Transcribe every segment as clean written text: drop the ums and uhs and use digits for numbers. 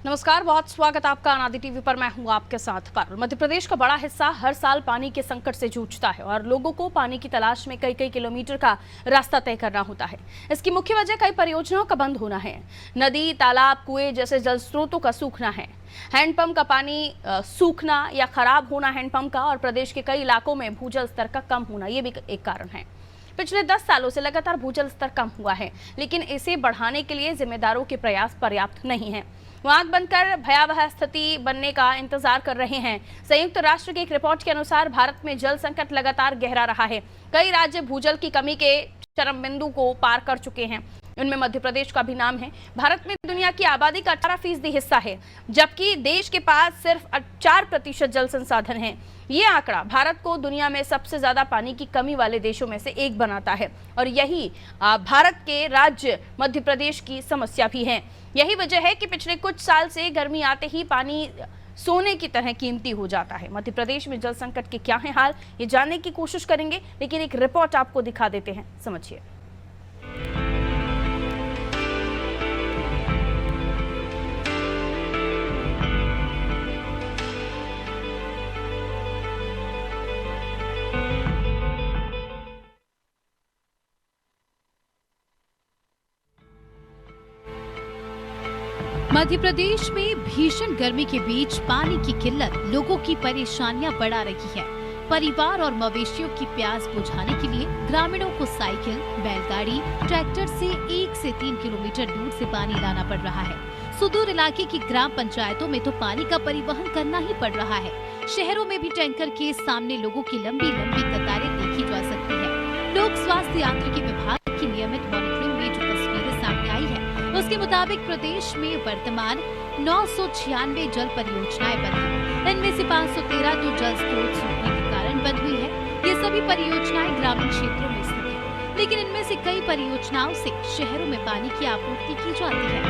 नमस्कार, बहुत स्वागत आपका अनादि टीवी पर। मैं हूं आपके साथ पारुल। मध्य प्रदेश का बड़ा हिस्सा हर साल पानी के संकट से जूझता है और लोगों को पानी की तलाश में कई कई किलोमीटर का रास्ता तय करना होता है। इसकी मुख्य वजह कई परियोजनाओं का बंद होना है। नदी, तालाब, कुएं जैसे जल स्रोतों का सूखना है, हैंडपंप का पानी सूखना या खराब होना हैंडपंप का, और प्रदेश के कई इलाकों में भूजल स्तर का कम होना, ये भी एक कारण है। पिछले 10 सालों से लगातार भूजल स्तर कम हुआ है, लेकिन इसे बढ़ाने के लिए जिम्मेदारों के प्रयास पर्याप्त नहीं है। आंख बनकर भयावह स्थिति बनने का इंतजार कर रहे हैं। संयुक्त राष्ट्र की एक रिपोर्ट के अनुसार भारत में जल संकट लगातार गहरा रहा है। कई राज्य भूजल की कमी के चरम बिंदु को पार कर चुके हैं। उनमें मध्य प्रदेश का भी नाम है। भारत में दुनिया की आबादी का 18% हिस्सा है, जबकि देश के पास सिर्फ 4% जल संसाधन है। ये आंकड़ा भारत को दुनिया में सबसे ज्यादा पानी की कमी वाले देशों में से एक बनाता है, और यही भारत के राज्य मध्य प्रदेश की समस्या भी है। यही वजह है कि पिछले कुछ साल से गर्मी आते ही पानी सोने की तरह कीमती हो जाता है। मध्य प्रदेश में जल संकट के क्या है हाल, ये जानने की कोशिश करेंगे, लेकिन एक रिपोर्ट आपको दिखा देते हैं, समझिए। मध्य प्रदेश में भीषण गर्मी के बीच पानी की किल्लत लोगों की परेशानियां बढ़ा रही है। परिवार और मवेशियों की प्यास बुझाने के लिए ग्रामीणों को साइकिल, बैलगाड़ी, ट्रैक्टर से 1 से 3 किलोमीटर दूर से पानी लाना पड़ रहा है। सुदूर इलाके की ग्राम पंचायतों में तो पानी का परिवहन करना ही पड़ रहा है। शहरों में भी टैंकर के सामने लोगों की लंबी लंबी कतारें देखी जा सकती है। लोक स्वास्थ्य यांत्रिकी विभाग की नियमित मॉनिटरिंग में जो तस्वीरें सामने आई है, उसके मुताबिक प्रदेश में वर्तमान 996 जल परियोजनाएं बंद हैं। इनमें से 513 जो जल स्रोत सूखने के कारण बंद हुई है। ये सभी परियोजनाएं ग्रामीण क्षेत्रों में स्थित है, लेकिन इनमें से कई परियोजनाओं से शहरों में पानी की आपूर्ति की जाती है।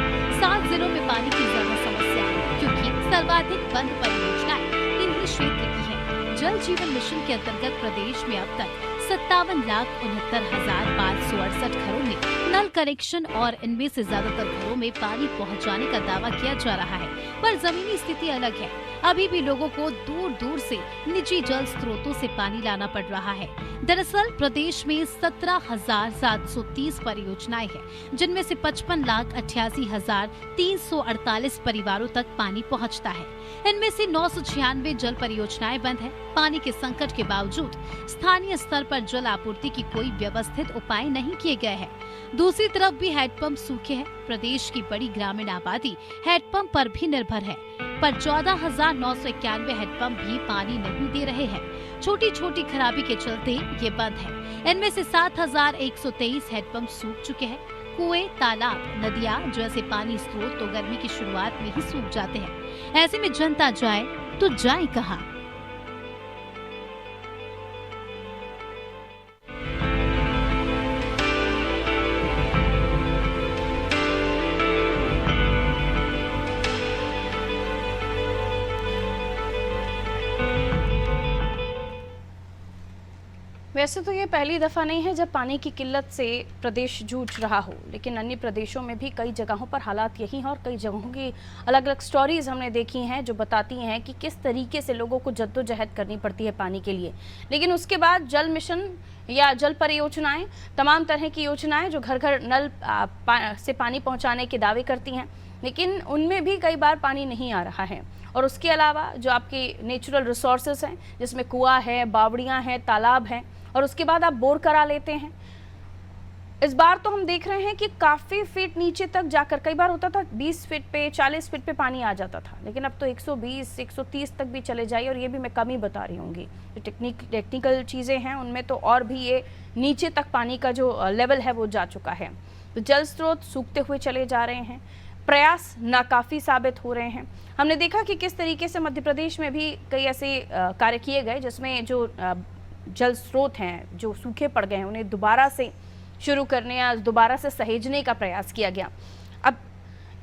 7 जिलों में पानी की ज्यादा समस्या है, क्योंकि सर्वाधिक बंद परियोजनाएं इन्हीं क्षेत्र की है। जल जीवन मिशन के अंतर्गत प्रदेश में अब तक 57,69,568 घरों में नल कनेक्शन और इनमें से ज्यादातर घरों में पानी पहुंचाने का दावा किया जा रहा है, पर जमीनी स्थिति अलग है। अभी भी लोगों को दूर दूर से निजी जल स्रोतों से पानी लाना पड़ रहा है। दरअसल प्रदेश में 17,730 परियोजनाएं हैं, जिनमें से 55,88,348 परिवारों तक पानी पहुंचता है। इनमें से 996 जल परियोजनाएं बंद है। पानी के संकट के बावजूद स्थानीय स्तर पर जल आपूर्ति की कोई व्यवस्थित उपाय नहीं किए गए हैं। दूसरी तरफ भी हैंडपंप सूखे हैं। प्रदेश की बड़ी ग्रामीण आबादी हैंडपंप पर भी निर्भर है, पर 14,991 हैंडपंप भी पानी नहीं दे रहे हैं। छोटी छोटी खराबी के चलते ये बंद है। इनमें से 7,123 हैंडपंप सूख चुके हैं। कुएं, तालाब, नदियां जैसे पानी स्रोत तो गर्मी की शुरुआत में ही सूख जाते हैं। ऐसे में जनता जाए तो जाए कहाँ? वैसे तो ये पहली दफ़ा नहीं है जब पानी की किल्लत से प्रदेश जूझ रहा हो, लेकिन अन्य प्रदेशों में भी कई जगहों पर हालात यही हैं, और कई जगहों की अलग अलग स्टोरीज हमने देखी हैं जो बताती हैं कि किस तरीके से लोगों को जद्दोजहद करनी पड़ती है पानी के लिए। लेकिन उसके बाद जल मिशन या जल परियोजनाएं, तमाम तरह की योजनाएं जो घर घर नल से पानी पहुँचाने के दावे करती हैं, लेकिन उनमें भी कई बार पानी नहीं आ रहा है। और उसके अलावा जो आपकी नेचुरल रिसोर्सेज हैं, जिसमें कुआं है, बावड़ियाँ हैं, तालाब हैं, और उसके बाद आप बोर करा लेते हैं। इस बार तो हम देख रहे हैं कि काफ़ी फीट नीचे तक जाकर, कई बार होता था 20 फीट पे, 40 फीट पे पानी आ जाता था, लेकिन अब तो 120, 130 तक भी चले जाइए, और ये भी मैं कम ही बता रही होंगी। जो टेक्निकल चीज़ें हैं उनमें तो और भी ये नीचे तक पानी का जो लेवल है वो जा चुका है। तो जल स्रोत सूखते हुए चले जा रहे हैं, प्रयास नाकाफ़ी साबित हो रहे हैं। हमने देखा कि किस तरीके से मध्य प्रदेश में भी कई ऐसे कार्य किए गए जिसमें जो जल स्रोत हैं जो सूखे पड़ गए हैं उन्हें दोबारा से शुरू करने या दोबारा से सहेजने का प्रयास किया गया। अब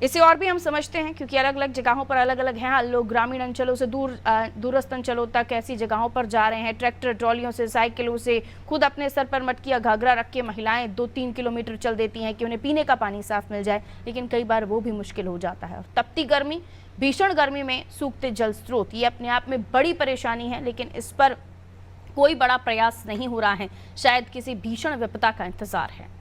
इसे और भी हम समझते हैं, क्योंकि अलग अलग जगहों पर अलग अलग हैं। लोग ग्रामीण अंचलों से दूरस्थ अंचलों तक ऐसी जगहों पर जा रहे हैं, ट्रैक्टर ट्रॉलियों से, साइकिलों से, खुद अपने सर पर मटकिया घाघरा रख के महिलाएं 2-3 किलोमीटर चल देती हैं कि उन्हें पीने का पानी साफ मिल जाए, लेकिन कई बार वो भी मुश्किल हो जाता है। और तपती गर्मी भीषण गर्मी में सूखते जल स्रोत, ये अपने आप में बड़ी परेशानी है, लेकिन इस पर कोई बड़ा प्रयास नहीं हो रहा है। शायद किसी भीषण विपदा का इंतजार है।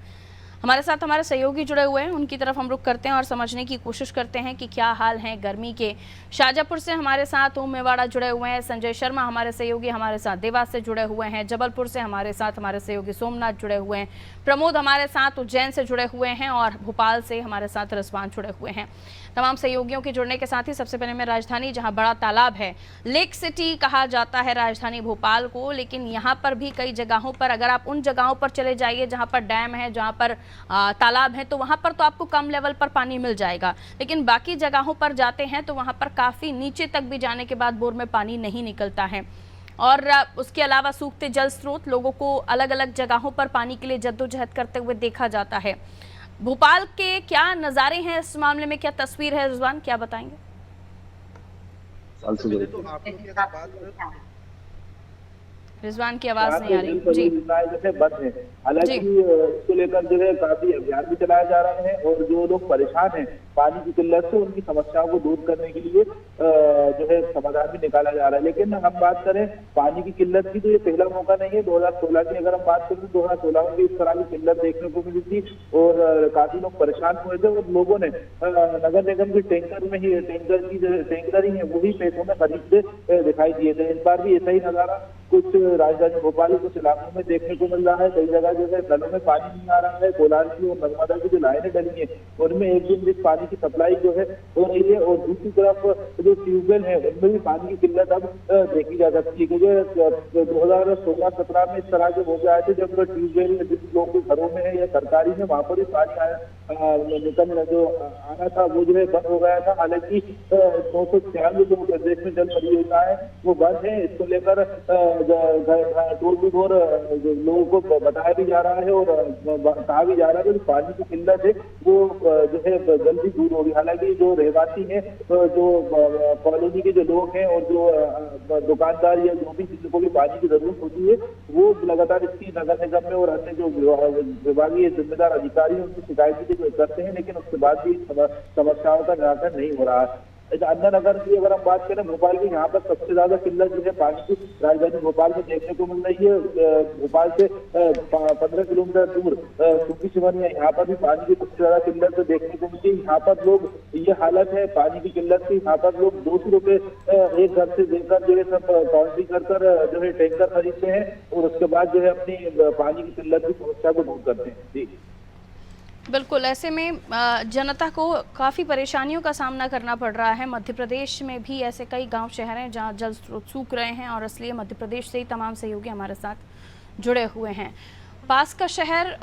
हमारे साथ हमारे सहयोगी जुड़े हुए हैं, उनकी तरफ हम रुख करते हैं और समझने की कोशिश करते हैं कि क्या हाल है गर्मी के। शाजापुर से हमारे साथ ओम मेवाड़ा जुड़े हुए हैं, संजय शर्मा हमारे सहयोगी हमारे साथ देवास से जुड़े हुए हैं, जबलपुर से हमारे साथ हमारे सहयोगी सोमनाथ जुड़े हुए हैं, प्रमोद हमारे साथ उज्जैन से जुड़े हुए हैं और भोपाल से हमारे साथ रिजवान जुड़े हुए हैं। तमाम सहयोगियों के जुड़ने के साथ ही सबसे पहले मैं राजधानी, जहां बड़ा तालाब है, लेक सिटी कहा जाता है राजधानी भोपाल को, लेकिन यहां पर भी कई जगहों पर, अगर आप उन जगहों पर चले जाइए जहां पर डैम है, जहां पर तालाब है, तो वहां पर तो आपको कम लेवल पर पानी मिल जाएगा, लेकिन बाकी जगहों पर जाते हैं तो वहां पर काफी नीचे तक भी जाने के बाद बोर में पानी नहीं निकलता है। और उसके अलावा सूखते जल स्रोत, लोगों को अलग अलग जगहों पर पानी के लिए जद्दोजहद करते हुए देखा जाता है। भोपाल के क्या नज़ारे हैं इस मामले में, क्या तस्वीर है रिजवान, क्या बताएंगे? रिजवान की आवाज नहीं आ रही जी। जैसे बंद है, हालांकि इसको लेकर जो है काफी अभियान भी चलाए जा रहे हैं और जो लोग परेशान हैं पानी की किल्लत से, उनकी समस्याओं को दूर करने के लिए जो है समाधान भी निकाला जा रहा है। लेकिन हम बात करें पानी की किल्लत की, तो ये पहला मौका नहीं है। 2016 की अगर हम बात करें तो 2016 में भी इस तरह की किल्लत देखने को मिली थी और काफी लोग परेशान हुए थे और लोगों ने नगर निगम के टैंकर ही है वही पैसों में खरीदते दिखाई दिए थे। इस बार भी ऐसा ही नजारा कुछ राजधानी भोपाल के कुछ इलाकों में देखने को मिल रहा है। कई जगह जो है नलों में पानी नहीं आ रहा है। कोलार की और नर्मदा की जो लाइनें डली है उनमें एक दिन बीच पानी की सप्लाई जो है हो रही है और दूसरी तरफ जो ट्यूबवेल है उनमें भी पानी की किल्लत अब देखी जा सकती है। क्योंकि 2016-17 में इस तरह के मौके आए थे जब ट्यूबवेल जिन लोगों के घरों में है या सरकारी में वहां पर ही पानी निकल जो आना था वो जो है बंद हो गया था। हालांकि 296 जो प्रदेश में जल परियोजना है वो बंद है। इसको लेकर टोल भी और लोगों को बताया भी जा रहा है और कहा भी जा रहा है कि पानी की किल्लत है वो जो है जल्दी दूर होगी। हालांकि जो रहवासी है, जो कॉलोनी के जो लोग हैं और जो दुकानदार या जो भी जिनको भी पानी की जरूरत होती है वो लगातार इसकी नगर निगम में और अन्य जो विभागीय जिम्मेदार अधिकारी हैं उनकी शिकायत करते हैं, लेकिन उसके बाद भी समस्याओं का निराकरण नहीं हो रहा है। अन्य नगर की अगर हम बात करें भोपाल की, यहाँ पर सबसे ज्यादा किल्लत जो है पानी की राजधानी भोपाल में देखने को मिल रही है। भोपाल से 15 किलोमीटर दूर सूखी सिवनिया, यहाँ पर भी पानी की सबसे ज्यादा किल्लत देखने को मिलती है। यहाँ पर लोग, ये हालत है पानी की किल्लत की, यहाँ पर लोग 200 रुपए एक घर से देकर जो है सब काउंटी कर जो है टैंकर खरीदते हैं और उसके बाद जो है अपनी पानी की किल्लत की समस्या को दूर करते हैं। जी बिल्कुल, ऐसे में जनता को काफ़ी परेशानियों का सामना करना पड़ रहा है। मध्य प्रदेश में भी ऐसे कई गांव शहर हैं जहां जल स्रोत सूख रहे हैं और इसलिए मध्य प्रदेश से ही तमाम सहयोगी हमारे साथ जुड़े हुए हैं। पास का शहर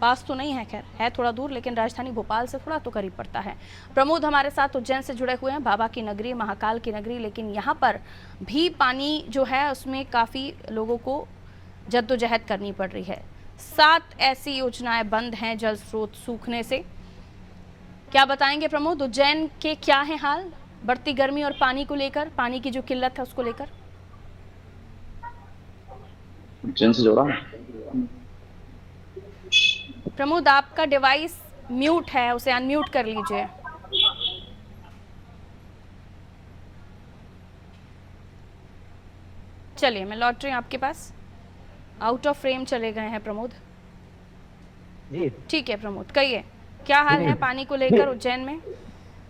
पास तो नहीं है, खैर है थोड़ा दूर, लेकिन राजधानी भोपाल से थोड़ा तो करीब पड़ता है। प्रमोद हमारे साथ उज्जैन से जुड़े हुए हैं, बाबा की नगरी, महाकाल की नगरी, लेकिन यहाँ पर भी पानी जो है उसमें काफ़ी लोगों को जद्दोजहद करनी पड़ रही है। 7 ऐसी योजनाएं बंद हैं जल स्रोत सूखने से। क्या बताएंगे प्रमोद, उज्जैन के क्या है हाल बढ़ती गर्मी और पानी को लेकर, पानी की जो किल्लत है उसको लेकर? उज्जैन से जोड़ा प्रमोद, आपका डिवाइस म्यूट है, उसे अनम्यूट कर लीजिए। चलिए मैं लौट रही हूँ आपके पास। आउट ऑफ फ्रेम चले गए हैं प्रमोद जी। ठीक है प्रमोद, कहिए क्या हाल है पानी को लेकर उज्जैन में?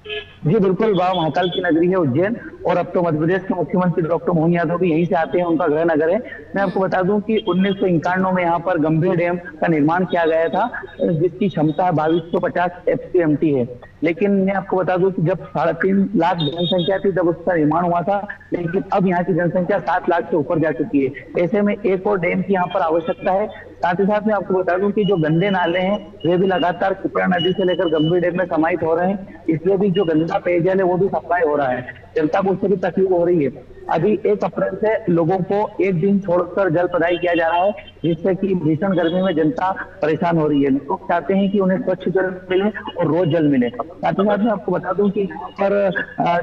जी बिल्कुल, बाबा महाकाल की नगरी है उज्जैन और अब तो मध्य प्रदेश के मुख्यमंत्री डॉक्टर मोहन यादव भी यहीं से आते हैं, उनका गृह नगर है। मैं आपको बता दूं कि 1991 में यहाँ पर गंभीर डैम का निर्माण किया गया था जिसकी क्षमता 2250 FCMT है। लेकिन मैं आपको बता दूं कि जब 3.5 लाख जनसंख्या थी तब उसका निर्माण हुआ था, लेकिन अब यहाँ की जनसंख्या 7 लाख से ऊपर जा चुकी है। ऐसे में एक और डैम की यहाँ पर आवश्यकता है। साथ ही साथ मैं आपको बता दूं कि जो गंदे नाले हैं वे भी लगातार कुपरा नदी से लेकर गंभीर डैम में समाहित हो रहे हैं, इसलिए भी जो गंदा पेयजल है वो भी सप्लाई हो रहा है। जनता को उससे भी तकलीफ हो रही है। अभी 1 अप्रैल से लोगों को एक दिन छोड़कर जल प्रदाय किया जा रहा है, जिससे कि भीषण गर्मी में जनता परेशान हो रही है। लोग चाहते हैं कि उन्हें स्वच्छ जल मिले और रोज जल मिले। साथ ही साथ मैं आपको बता दूं कि यहाँ पर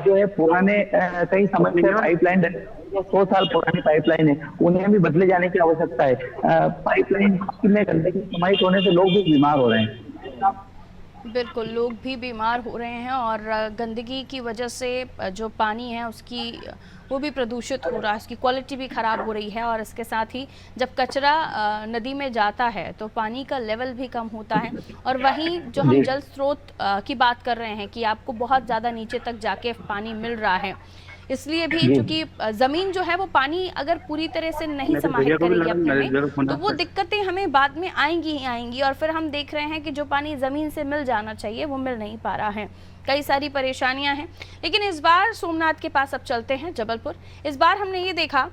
जो है पुराने कई समय से पाइपलाइन 100 साल पुरानी पाइपलाइन है, उन्हें भी बदले जाने की आवश्यकता है। पाइपलाइन में गंदगी समाहित होने से लोग भी बीमार हो रहे हैं। बिल्कुल, लोग भी बीमार हो रहे हैं और गंदगी की वजह से जो पानी है उसकी वो भी प्रदूषित हो रहा है, उसकी क्वालिटी भी ख़राब हो रही है। और इसके साथ ही जब कचरा नदी में जाता है तो पानी का लेवल भी कम होता है। और वहीं जो हम जी जल स्रोत की बात कर रहे हैं कि आपको बहुत ज़्यादा नीचे तक जाके पानी मिल रहा है, इसलिए भी जी चूंकि ज़मीन जो है वो पानी अगर पूरी तरह से नहीं मैं तो समाहित भैया को भी करेगी लगा अपने मेरे जरूर में, फोन तो वो आता है। दिक्कतें हमें बाद में आएंगी ही आएंगी। और फिर हम देख रहे हैं कि जो पानी ज़मीन से मिल जाना चाहिए वो मिल नहीं पा रहा है, कई सारी परेशानियां हैं। लेकिन इस बार सोमनाथ के पास अब चलते हैं, जबलपुर। इस बार हमने ये देखा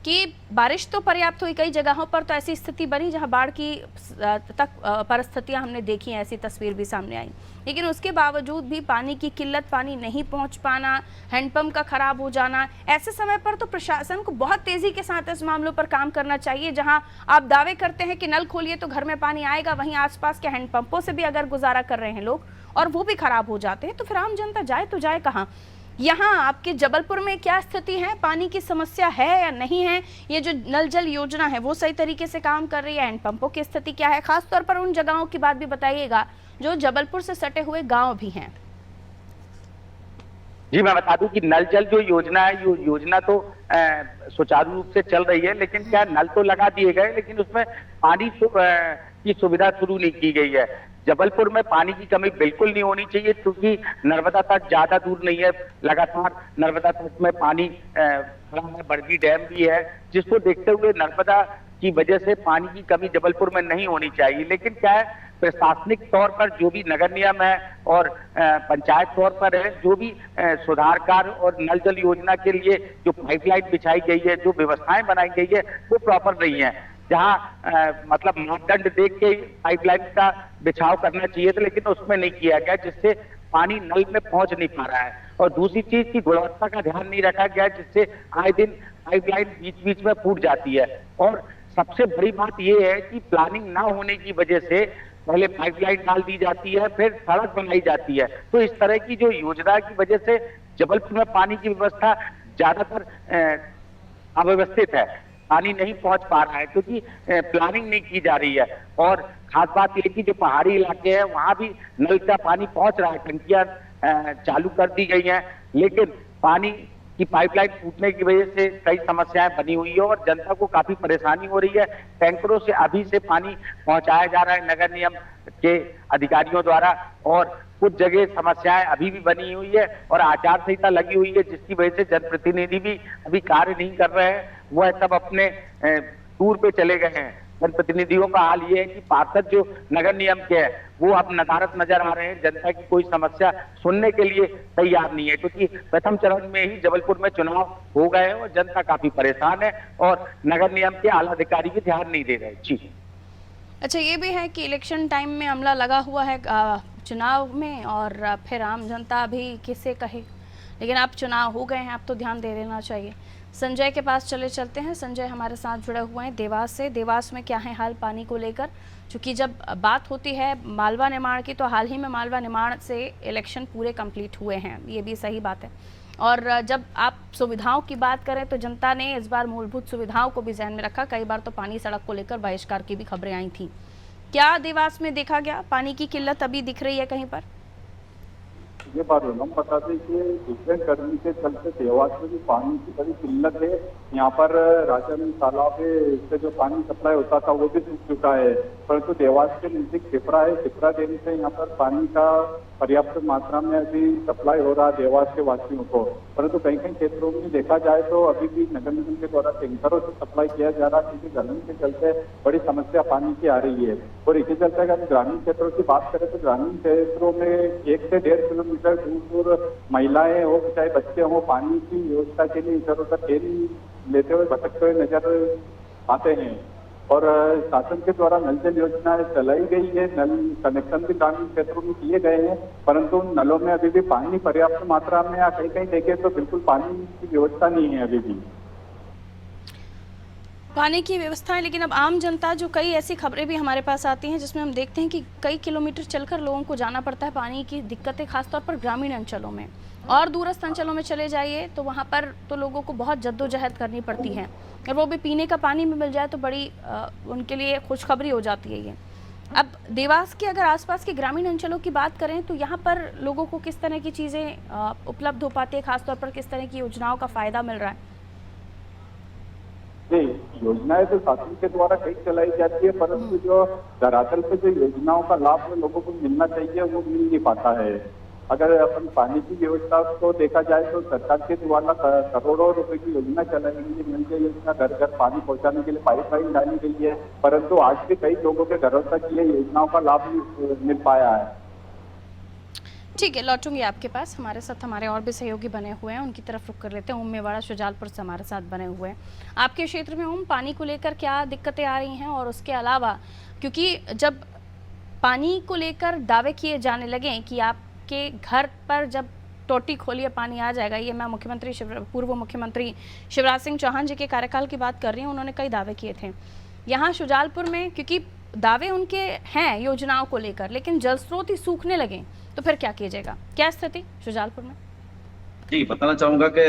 कि बारिश तो पर्याप्त हुई, कई जगहों पर तो ऐसी स्थिति बनी जहां बाढ़ की तक परिस्थितियां हमने देखी, ऐसी तस्वीर भी सामने आई। लेकिन उसके बावजूद भी पानी की किल्लत, पानी नहीं पहुंच पाना, हैंडपंप का खराब हो जाना, ऐसे समय पर तो प्रशासन को बहुत तेजी के साथ इस मामलों पर काम करना चाहिए। जहां आप दावे करते हैं कि नल खोलिए तो घर में पानी आएगा, वहीं आसपास के हैंडपंपों से भी अगर गुजारा कर रहे हैं लोग और वो भी खराब हो जाते हैं, तो फिर आम जनता जाए तो जाए कहाँ? यहाँ आपके जबलपुर में क्या स्थिति है? पानी की समस्या है या नहीं है? ये जो नल जल योजना है वो सही तरीके से काम कर रही है? हैंडपंपों की स्थिति क्या है? खासतौर पर उन जगहों की बात भी बताइएगा जो जबलपुर से सटे हुए गांव भी हैं। जी, मैं बता दूं कि नल जल जो योजना है, ये योजना तो सुचारू रूप से चल रही है, लेकिन क्या नल तो लगा दिए गए, लेकिन उसमें पानी की सुविधा शुरू नहीं की गई है। जबलपुर में पानी की कमी बिल्कुल नहीं होनी चाहिए, क्योंकि नर्मदा तट ज्यादा दूर नहीं है। लगातार नर्मदा तट में पानी खड़ा है, बरगी डैम भी है, जिसको देखते हुए नर्मदा की वजह से पानी की कमी जबलपुर में नहीं होनी चाहिए। लेकिन क्या है, प्रशासनिक तौर पर जो भी नगर निगम है और पंचायत तौर पर है, जो भी सुधार कार्य और नल जल योजना के लिए जो पाइपलाइन बिछाई गई है, जो व्यवस्थाएं बनाई गई है, वो प्रॉपर नहीं है। जहां मतलब मापदंड देख के पाइपलाइन का बिछाव करना चाहिए था, लेकिन उसमें नहीं किया गया, जिससे पानी नल में पहुंच नहीं पा रहा है। और दूसरी चीज की गुणवत्ता का ध्यान नहीं रखा गया, जिससे आए दिन पाइपलाइन बीच बीच में फूट जाती है। और सबसे बड़ी बात यह है कि प्लानिंग ना होने की वजह से पहले पाइपलाइन डाल दी जाती है, फिर सड़क बनाई जाती है। तो इस तरह की जो योजना की वजह से जबलपुर में पानी की व्यवस्था ज्यादातर अव्यवस्थित है, पानी नहीं पहुंच पा रहा है, क्योंकि प्लानिंग नहीं की जा रही है। और खास बात यह कि जो पहाड़ी इलाके हैं वहां भी नल का पानी पहुंच रहा है, टंकियां चालू कर दी गई हैं, लेकिन पानी की पाइपलाइन टूटने की वजह से कई समस्याएं बनी हुई है और जनता को काफी परेशानी हो रही है। टैंकरों से अभी से पानी पहुंचाया जा रहा है नगर निगम के अधिकारियों द्वारा, और कुछ जगह समस्याएं अभी भी बनी हुई है और आचार संहिता लगी हुई है, जिसकी वजह से जनप्रतिनिधि भी अभी कार्य नहीं कर रहे हैं। वह सब अपने टूर पे चले गए हैं। जनप्रतिनिधियों का हाल ये है कि पार्षद जो नगर निगम के हैं वो अब नदारद नजर आ रहे हैं, जनता की कोई समस्या सुनने के लिए तैयार नहीं है, क्योंकि प्रथम चरण में ही जबलपुर में चुनाव हो गए हैं और जनता काफी परेशान है और नगर निगम के आला अधिकारी भी ध्यान नहीं दे रहे। जी अच्छा, ये भी है कि इलेक्शन टाइम में अमला लगा हुआ है चुनाव में, और फिर आम जनता भी किसे कहे, लेकिन अब चुनाव हो गए हैं, अब तो ध्यान दे देना चाहिए। संजय के पास चलते हैं। संजय हमारे साथ जुड़े हुए हैं देवास से। देवास में क्या है हाल पानी को लेकर? क्योंकि जब बात होती है मालवा निर्माण की, तो हाल ही में मालवा निर्माण से इलेक्शन पूरे कंप्लीट हुए हैं, ये भी सही बात है। और जब आप सुविधाओं की बात करें तो जनता ने इस बार मूलभूत सुविधाओं को भी ध्यान में रखा। कई बार तो पानी सड़क को लेकर बहिष्कार की भी खबरें आई थी। क्या देवास में देखा गया? पानी की किल्लत अभी दिख रही है कहीं पर? ये बात हम बता दें कि भीषण गर्मी के चलते देवास में भी पानी की बड़ी किल्लत है। यहाँ पर राजानी तालाब से जो पानी सप्लाई होता था वो भी सूख चुका है, परंतु देवास के नजदीक शिप्रा है, शिप्रा डैम से यहाँ पर पानी का पर्याप्त मात्रा में अभी सप्लाई हो रहा है देवास के वासियों को। परंतु कई कई क्षेत्रों में देखा जाए तो अभी भी नगर निगम के द्वारा टैंकरों से सप्लाई किया जा रहा है, क्योंकि गर्मी के चलते बड़ी समस्या पानी की आ रही है। और इसी चलते अगर ग्रामीण क्षेत्रों की बात करें तो ग्रामीण क्षेत्रों में 1 से 1.5 किलोमीटर दूर दूर महिलाएं हो चाहे बच्चे हो, पानी की व्यवस्था के लिए इधर उधर खेल लेते हुए भटकते हुए नजर आते हैं। और शासन के द्वारा नल जल योजना चलाई गई है, नल कनेक्शन भी ग्रामीण क्षेत्रों में किए गए हैं, परंतु नलों में अभी भी पानी पर्याप्त मात्रा में या कहीं कहीं देखें तो बिल्कुल पानी की व्यवस्था नहीं है अभी भी पानी की व्यवस्था है। लेकिन अब आम जनता, जो कई ऐसी खबरें भी हमारे पास आती हैं जिसमें हम देखते हैं कि कई किलोमीटर चलकर लोगों को जाना पड़ता है। पानी की दिक्कतें खासतौर पर ग्रामीण अंचलों में, और दूरस्थ अंचलों में चले जाइए तो वहाँ पर तो लोगों को बहुत जद्दोजहद करनी पड़ती है, और वो भी पीने का पानी भी मिल जाए तो बड़ी उनके लिए खुशखबरी हो जाती है ये। अब देवास के अगर आसपास के ग्रामीण अंचलों की बात करें तो यहाँ पर लोगों को किस तरह की चीज़ें उपलब्ध हो पाती है, खासतौर पर किस तरह की योजनाओं का फायदा मिल रहा है? नहीं, योजनाएं तो शासन के द्वारा कई चलाई जाती है, परंतु जो धरातल पे जो योजनाओं का लाभ लोगों को मिलना चाहिए वो मिल नहीं पाता है। अगर अपन पानी की व्यवस्था को देखा जाए तो सरकार के द्वारा करोड़ों रुपए की योजना चलाई गई है। मिल गई योजना, घर घर पानी पहुंचाने के लिए पाइपलाइन डाली गई है, परंतु आज भी कई लोगों के घरों तक ये योजनाओं का लाभ नहीं मिल पाया है। ठीक है, लौटूंगी आपके पास। हमारे साथ हमारे और भी सहयोगी बने हुए हैं, उनकी तरफ रुख कर लेते हैं। ओम मेवाड़ा शुजालपुर से हमारे साथ बने हुए हैं। आपके क्षेत्र में ओम, पानी को लेकर क्या दिक्कतें आ रही हैं, और उसके अलावा क्योंकि जब पानी को लेकर दावे किए जाने लगे कि आपके घर पर जब टोटी खोलिए पानी आ जाएगा, ये मैं पूर्व मुख्यमंत्री शिवराज सिंह चौहान जी के कार्यकाल की बात कर रही हूँ, उन्होंने कई दावे किए थे। यहाँ शुजालपुर में क्योंकि दावे उनके हैं योजनाओं को लेकर, लेकिन जल स्रोत ही सूखने लगे, तो फिर क्या किया जाएगा? क्या स्थिति शुजालपुर में? जी, बताना चाहूंगा कि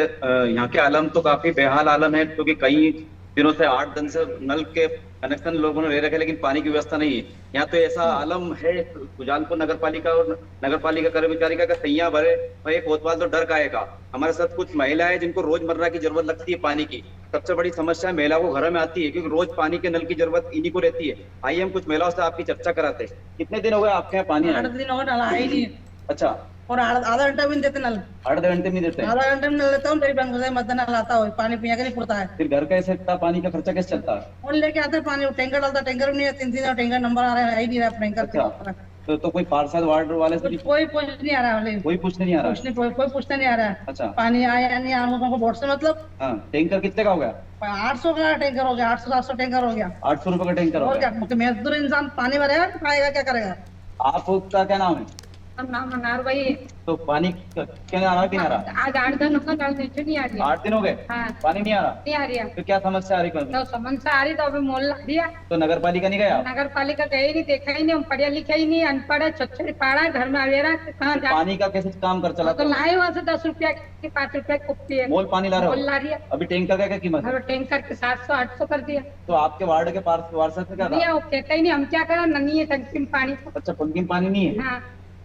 यहाँ के आलम तो काफी बेहाल आलम है, क्योंकि कई दिनों से 8 दिन से नल के कनेक्शन लोगों ने ले रखे, लेकिन पानी की व्यवस्था नहीं है। यहाँ तो ऐसा आलम है शुजालपुर नगर पालिका और नगर पालिका कर्मचारी का सैया भरे भाई कोतवाल तो डर काएगा। हमारे साथ कुछ महिलाएं जिनको रोजमर्रा की जरूरत लगती है पानी की। सबसे बड़ी समस्या महिला को घर में आती है, क्योंकि रोज पानी के नल की जरूरत इन्हीं को रहती है। आइए हम कुछ महिलाओं से आपकी चर्चा कराते हैं। कितने दिन हो गए आपके यहाँ पानी? 8 दिन और नल आई नहीं। अच्छा, और आधा घंटा भी नहीं देते नल। आधे घंटे में देते हैं? आधा घंटे में नल लेता हूँ, मेरी बैंक से मत नल आता हो, पानी पीने का नहीं पड़ता है। फिर घर कैसे इतना पानी का खर्चा कैसे चलता है? और लेके आते हैं पानी, टैंकर डालता, टैंकर भी नहीं है, 3 टैंकर नंबर आ रहा है, आई नहीं रहा टैंकर। अच्छा, तो कोई पार्षद वार्ड वाले से कोई पूछ नहीं आ रहा है, कोई पूछने नहीं आ रहा? कोई पूछने नहीं आ रहा है। अच्छा, पानी आया नहीं आया हमको वोट से मतलब। हाँ, टैंकर कितने का हो गया? 800 का टैंकर हो गया, 800-700 टैंकर हो गया। 800 रुपए का टैंकर हो और गया। क्या, मजदूर इंसान पानी भरेगा, खाएगा, क्या करेगा? आपका क्या नाम है? नाम मनार भाई। तो पानी क्या आ रहा कि नहीं आ रहा? आज 8 दिन होगा, नीचे नहीं आ रही। 8 दिन हो गए? हाँ। पानी नहीं आ रहा? नहीं आ रही है। तो क्या समस्या आ रही? तो समस्या आ रही तो अभी मोल लग दिया। तो नगर पालिका नहीं गया? नगर पालिका गए नहीं, देखा ही नहीं, हम पढ़े लिखे ही नहीं, अनपढ़ है, छछड़ी पाड़ा घर में आवेरा कहाँ जा। पानी का कैसे काम कर चला? तो लाए वहाँ से 10 रुपया की 5 रुपया कुप्पी है। मोल पानी ला रहे हो? मोल ला रही है। अभी टैंकर का क्या कीमत है? अब टैंकर के 700-800 कर दिया। तो आपके वार्ड के पार्षद ने क्या नहीं, कहा? वो कहता ही नहीं, हम क्या करें, नहीं है टंकी में पानी। अच्छा, टंकी में पानी नहीं है? हाँ।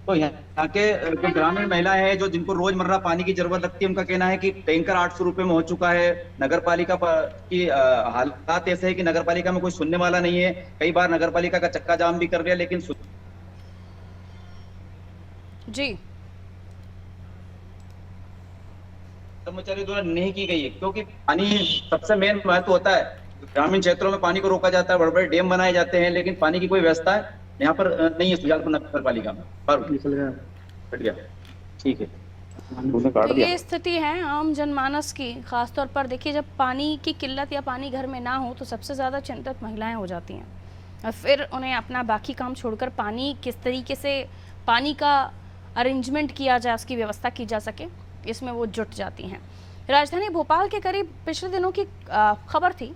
तो यहाँ के जो ग्रामीण महिलाएं हैं, जो जिनको रोजमर्रा पानी की जरूरत लगती है, उनका कहना है कि टैंकर 800 रुपए में हो चुका है। नगर पालिका की हालात ऐसे है कि नगर पालिका में कोई सुनने वाला नहीं है। कई बार नगर पालिका का चक्का जाम भी कर दिया, लेकिन जी कर्मचारी द्वारा नहीं की गई है, क्योंकि पानी सबसे मेन महत्व होता है। ग्रामीण क्षेत्रों में पानी को रोका जाता है, बड़े बड़े डैम बनाए जाते हैं, लेकिन पानी की कोई व्यवस्था है यहाँ पर नहीं है शुजालपुर नगर पालिका में। हट गया, ठीक है। तो ये स्थिति है आम जनमानस की, खासतौर पर देखिए जब पानी की किल्लत या पानी घर में ना हो तो सबसे ज़्यादा चिंतित महिलाएं हो जाती हैं, और फिर उन्हें अपना बाकी काम छोड़कर पानी किस तरीके से पानी का अरेंजमेंट किया जाए, उसकी व्यवस्था की जा सके, इसमें वो जुट जाती हैं। राजधानी भोपाल के करीब पिछले दिनों की खबर थी,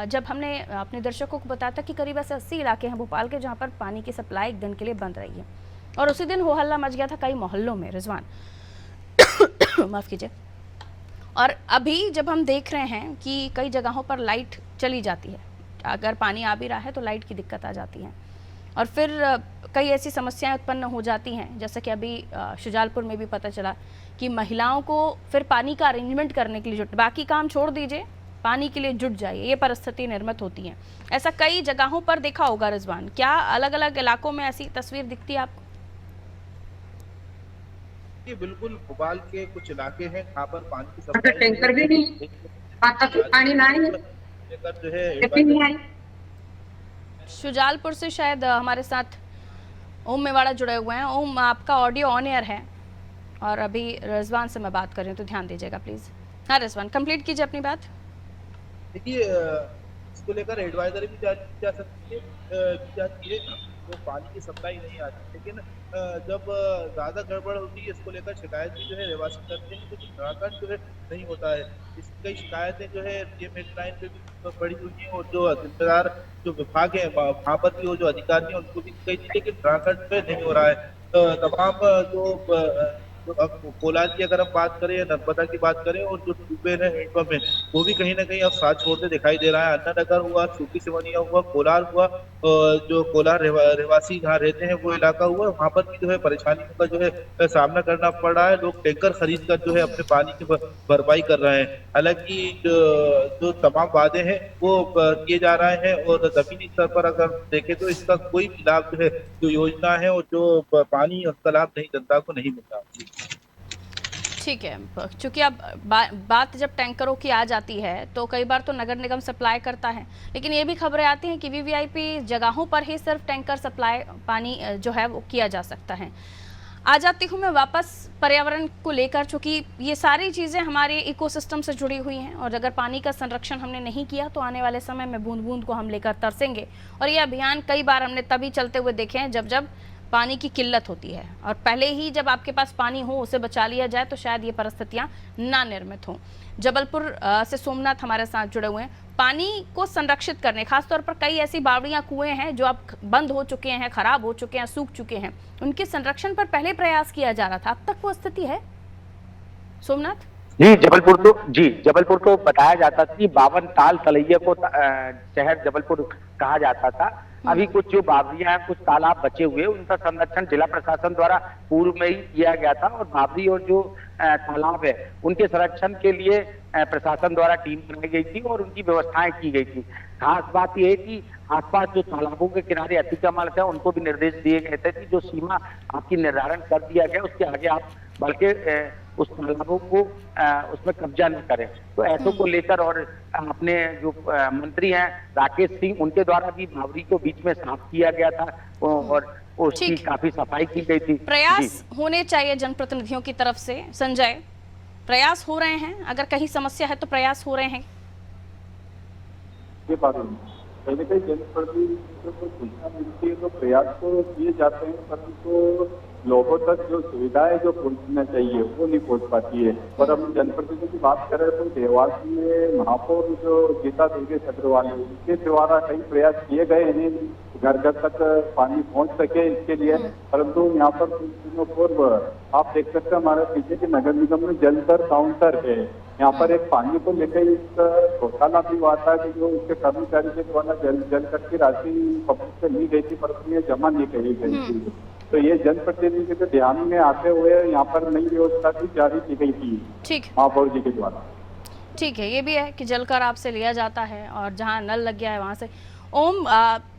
जब हमने अपने दर्शकों को बताया था कि करीब ऐसे 80 इलाके हैं भोपाल के जहां पर पानी की सप्लाई 1 दिन के लिए बंद रही है, और उसी दिन हो हल्ला मच गया था कई मोहल्लों में, रिजवान माफ़ कीजिए। और अभी जब हम देख रहे हैं कि कई जगहों पर लाइट चली जाती है, अगर पानी आ भी रहा है तो लाइट की दिक्कत आ जाती है, और फिर कई ऐसी समस्याएं उत्पन्न हो जाती हैं, जैसे कि अभी शुजालपुर में भी पता चला कि महिलाओं को फिर पानी का अरेंजमेंट करने के लिए बाकी काम छोड़ दीजिए, पानी के लिए जुट जाइए, ये परिस्थिति निर्मित होती है। ऐसा कई जगहों पर देखा होगा रिजवान, क्या अलग अलग इलाकों में ऐसी तस्वीर दिखती है आपको? बिल्कुल, भोपाल के कुछ इलाके हैं जहाँ पर पानी की सप्लाई टैंकर भी नहीं, पानी लेकर जो है। शुजालपुर से शायद हमारे साथ ओम मेवाड़ा जुड़े हुए हैं। ओम, आपका ऑडियो ऑन एयर है और अभी रिजवान से मैं बात कर रही हूँ, तो ध्यान दीजिएगा प्लीज। हाँ रिजवान, कंप्लीट कीजिए अपनी बात। देखिए, इसको लेकर एडवाइजरी भी जारी की जा सकती है, तो पानी की सप्लाई नहीं आती, लेकिन जब ज़्यादा गड़बड़ होती है इसको लेकर शिकायत भी जो है रहवासी करते हैं, कुछ निराकरण जो है नहीं होता है। इसकी कई शिकायतें जो है ये हेल्पलाइन पे भी पड़ी हुई हैं, और जो जिम्मेदार जो विभाग है वहाँ पर भी वो जो अधिकारी हैं उनको भी कई चीज़ें के निराकरण पे नहीं हो रहा है। तमाम जो तो अब कोलार की अगर हम बात करें या नर्मदा की बात करें, और जो ट्यूबवेल है, हैंडपंप है, वो भी कहीं ना कहीं अब साथ छोड़ते दिखाई दे रहा है। अन्नानगर हुआ, छोटी सिवनिया हुआ, कोलार हुआ, जो कोलार रहवासी जहाँ रहते हैं वो इलाका हुआ, वहाँ पर भी जो है परेशानियों का जो है सामना करना पड़ रहा है। लोग टैंकर खरीद कर जो है अपने पानी की भरपाई कर रहे हैं। हालांकि जो तमाम वादे हैं वो किए जा रहे हैं, और जमीनी स्तर पर अगर देखें तो इसका कोई भी लाभ जो है, जो योजना है और जो पानी उसका लाभ नहीं, जनता को नहीं मिल रहा। ठीक है, चूंकि अब बात जब टैंकरों की आ जाती है तो कई बार तो नगर निगम सप्लाई करता है, लेकिन ये भी खबरें आती हैं कि वीवीआईपी जगहों पर ही सिर्फ टैंकर सप्लाई पानी जो है वो किया जा सकता है। आ जाती हूँ मैं वापस पर्यावरण को लेकर, चूंकि ये सारी चीज़ें हमारे इकोसिस्टम से जुड़ी हुई हैं, और अगर पानी का संरक्षण हमने नहीं किया तो आने वाले समय में बूंद बूंद को हम लेकर तरसेंगे। और ये अभियान कई बार हमने तभी चलते हुए देखे हैं जब पानी की किल्लत होती है, और पहले ही जब आपके पास पानी हो उसे बचा लिया जाए तो शायद ये परिस्थितियां ना निर्मित हों। जबलपुर से सोमनाथ हमारे साथ जुड़े हुए हैं। पानी को संरक्षित करने, खासतौर पर कई ऐसी बावड़ियां, कुएं हैं जो अब बंद हो चुके हैं, खराब हो चुके हैं, सूख चुके हैं, उनके संरक्षण पर पहले प्रयास किया जा रहा था। अब तक वो स्थिति है सोमनाथ? जी, जबलपुर को बताया जाता था कि 52 ताल तलैया को शहर जबलपुर कहा जाता था। अभी कुछ जो बावड़ियां हैं, कुछ तालाब बचे हुए, उनका संरक्षण जिला प्रशासन द्वारा पूर्व में ही किया गया था, और बावड़ी और जो तालाब है उनके संरक्षण के लिए प्रशासन द्वारा टीम बनाई गई थी और उनकी व्यवस्थाएं की गई थी। खास बात यह है कि आसपास जो तालाबों के किनारे अतिक्रमण थे उनको भी निर्देश दिए गए थे कि जो सीमा आपकी निर्धारण कर दिया गया उसके आगे आप बल्कि उस तालाबों को उसमें कब्जा न करें। तो ऐसों को लेकर और अपने जो मंत्री हैं राकेश सिंह, उनके द्वारा भी बावड़ी को बीच में साफ किया गया था और उसकी काफी सफाई की गई थी। प्रयास होने चाहिए जनप्रतिनिधियों की तरफ से। संजय, प्रयास हो रहे हैं? अगर कहीं समस्या है तो प्रयास हो रहे हैं? ये बात कहीं ना कहीं जनप्रतिनिधियों को सूचना मिलती है तो प्रयास तो किए जाते हैं, परंतु लोगों तक जो सुविधाएं जो पहुंचना चाहिए वो नहीं पहुंच पाती है। और हम जनप्रतिनिधियों की बात करें तो देवास में महापौर जो गीता दुर्गे अग्रवाल है, उनके द्वारा कई प्रयास किए गए हैं घर घर तक पानी पहुंच सके इसके लिए, परंतु यहाँ पर कुछ दिनों पूर्व आप देख सकते हैं हमारे पीछे के नगर निगम में जल कर काउंटर है। यहाँ पर एक पानी को लेकर एक घोटाला भी हुआ था कि जो उसके कर्मचारी के द्वारा जल कर की राशि पब्लिक से ली गई थी, परंतु ये जमा नहीं करी गई थी। तो ये जनप्रतिनिधि के ध्यान में आते हुए यहाँ पर नई व्यवस्था भी जारी की गई थी महापौर जी के द्वारा। ठीक है, ये भी है कि जलकर आपसे लिया जाता है और जहाँ नल लग गया है वहाँ से। ओम,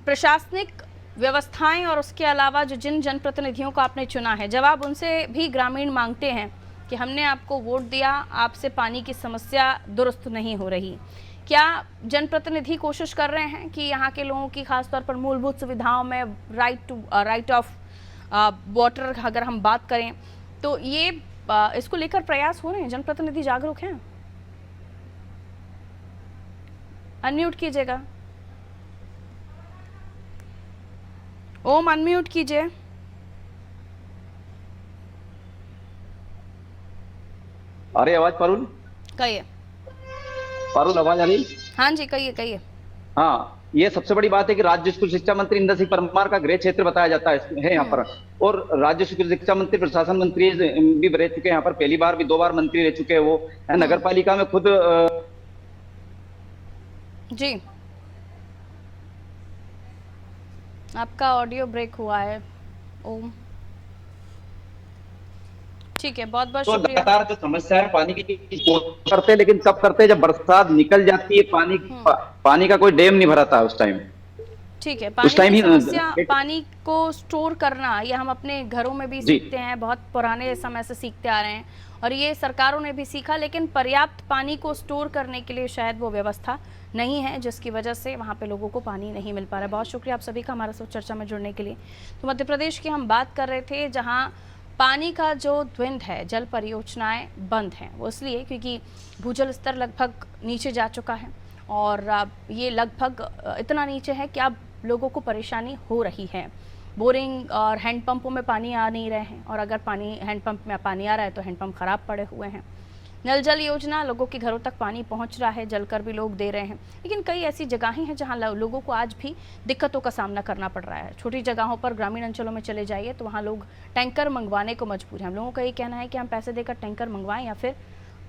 प्रशासनिक व्यवस्थाएं और उसके अलावा जो जिन जनप्रतिनिधियों को आपने चुना है, जब आप उनसे भी ग्रामीण मांगते हैं कि हमने आपको वोट दिया, आपसे पानी की समस्या दुरुस्त नहीं हो रही, क्या जनप्रतिनिधि कोशिश कर रहे हैं कि यहाँ के लोगों की खासतौर पर मूलभूत सुविधाओं में राइट ऑफ वाटर अगर हम बात करें तो ये इसको लेकर प्रयास हो रहे हैं? जनप्रतिनिधि जागरूक हैं? अनम्यूट कीजिएगा। ओम, अनम्यूट कीजिए। अरे आवाज पारुल? कहिए। पारुल आवाज आ रही? हाँ जी, कहिए। हाँ, ये सबसे बड़ी बात है कि राज्य स्कूल शिक्षा मंत्री इंदर सिंह परमार का गृह क्षेत्र बताया जाता है यहाँ पर, और राज्य स्कूल शिक्षा मंत्री प्रशासन मंत्री भी रह चुके हैं यहाँ पर, पहली बार भी 2 बार मंत्री रह चुके हैं वो। नगर पालिका में खुद जी आपका ऑडियो ब्रेक हुआ है ओम। ठीक है, बहुत बहुत तो शुक्रिया। लगातार जो समस्या है पानी की करते, लेकिन कब करते जब बरसात निकल जाती है, पानी का कोई डैम नहीं भरा था उस टाइम। ठीक है, पानी की समस्या, पानी को स्टोर करना, ये हम अपने घरों में भी सीखते हैं, बहुत पुराने समय से सीखते आ रहे हैं, और ये सरकारों ने भी सीखा, लेकिन पर्याप्त पानी को स्टोर करने के लिए शायद वो व्यवस्था नहीं है, जिसकी वजह से वहाँ पे लोगों को पानी नहीं मिल पा रहा है। बहुत शुक्रिया आप सभी का हमारे साथ चर्चा में जुड़ने के लिए। तो मध्य प्रदेश की हम बात कर रहे थे, जहाँ पानी का जो द्वंद है, जल परियोजनाएं बंद हैं, वो इसलिए क्योंकि भूजल स्तर लगभग नीचे जा चुका है, और ये लगभग इतना नीचे है कि अब लोगों को परेशानी हो रही है। बोरिंग और हैंडपंपों में पानी आ नहीं रहे हैं, और अगर हैंडपंप में पानी आ रहा है तो हैंडपंप ख़राब पड़े हुए हैं। नल जल योजना, लोगों के घरों तक पानी पहुंच रहा है, जलकर भी लोग दे रहे हैं, लेकिन कई ऐसी जगहें हैं जहां लोगों को आज भी दिक्कतों का सामना करना पड़ रहा है। छोटी जगहों पर, ग्रामीण अंचलों में चले जाइए तो वहां लोग टैंकर मंगवाने को मजबूर हैं। हम लोगों का ये कहना है कि हम पैसे देकर टैंकर मंगवाएं या फिर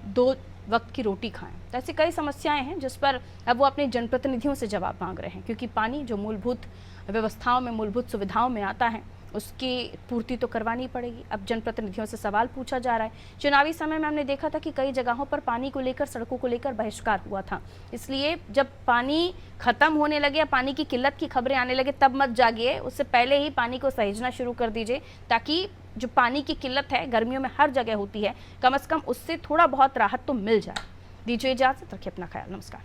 2 वक्त की रोटी खाएं। तो ऐसी कई समस्याएं हैं जिस पर अब वो अपने जनप्रतिनिधियों से जवाब मांग रहे हैं, क्योंकि पानी जो मूलभूत व्यवस्थाओं में, मूलभूत सुविधाओं में आता है, उसकी पूर्ति तो करवानी पड़ेगी। अब जनप्रतिनिधियों से सवाल पूछा जा रहा है। चुनावी समय में हमने देखा था कि कई जगहों पर पानी को लेकर, सड़कों को लेकर बहिष्कार हुआ था। इसलिए जब पानी खत्म होने लगे या पानी की किल्लत की खबरें आने लगे तब मत जागिए, उससे पहले ही पानी को सहेजना शुरू कर दीजिए, ताकि जो पानी की किल्लत है गर्मियों में हर जगह होती है, कम से कम उससे थोड़ा बहुत राहत तो मिल जाए। दीजिए इजाजत, रखिए अपना ख्याल, नमस्कार।